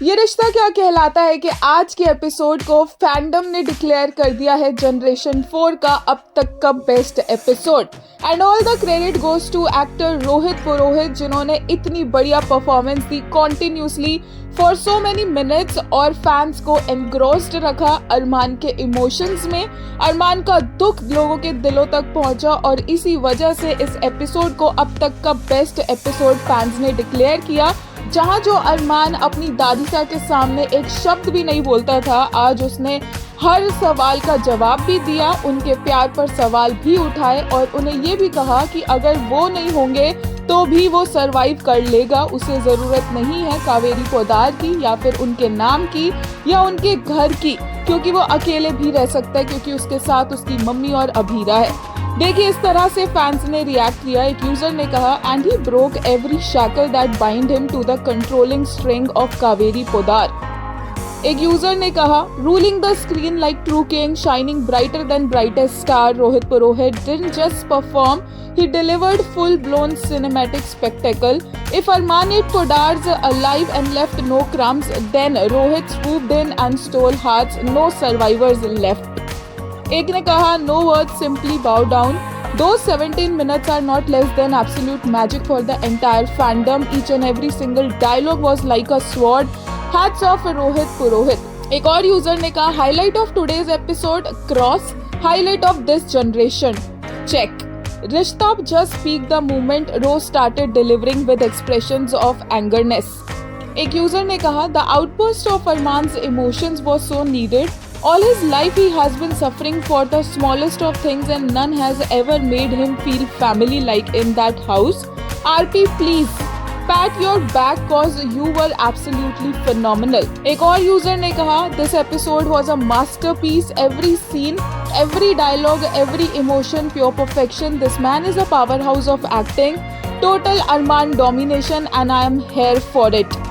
ये रिश्ता क्या कहलाता है कि आज के एपिसोड को फैंडम ने डिक्लेयर कर दिया है जनरेशन 4 का अब तक का best episode. And all the credit goes to actor Rohit Purohit, जिन्होंने इतनी बढ़िया परफॉर्मेंस दी continuously for so many minutes और फैंस को एनग्रोस्ड रखा अरमान के इमोशंस में। अरमान का दुख लोगों के दिलों तक पहुंचा और इसी वजह से इस एपिसोड को अब तक का बेस्ट एपिसोड फैंस ने डिक्लेयर किया। जहां जो अरमान अपनी दादीसा के सामने एक शब्द भी नहीं बोलता था, आज उसने हर सवाल का जवाब भी दिया, उनके प्यार पर सवाल भी उठाए और उन्हें ये भी कहा कि अगर वो नहीं होंगे तो भी वो सरवाइव कर लेगा। उसे जरूरत नहीं है कावेरी पोद्दार की या फिर उनके नाम की या उनके घर की, क्योंकि वो अकेले भी रह सकता है क्योंकि उसके साथ उसकी मम्मी और अभीरा है। देखिए इस तरह से फैंस ने रिएक्ट किया। एक यूजर ने कहा, and he broke every shackle that bind him to the controlling string of Kaveri Poddar. एक यूजर ने कहा, ruling the screen like true king, shining brighter than brightest star, Rohit Purohit didn't just perform, he delivered full-blown cinematic spectacle. If Armanit Poddar's alive and left no crumbs, then Rohit swooped in and stole hearts, no survivors left. एक ने कहा, no words, simply bow down. Those 17 minutes are not less than absolute magic for the entire fandom. Each and every single dialogue was like a sword. Hats off Rohit पुरोहित। एक और user ने कहा, highlight of today's episode cross, highlight of this generation check. Rishta just peaked the moment Rose started delivering with expressions of angerness. एक user ने कहा, the outburst of Arman's emotions was so needed. All his life he has been suffering for the smallest of things and none has ever made him feel family like in that house. RP please pat your back cause you were absolutely phenomenal. एक और user ने कहा, this episode was a masterpiece. Every scene, every dialogue, every emotion, pure perfection. This man is a powerhouse of acting. Total Arman domination and I am here for it.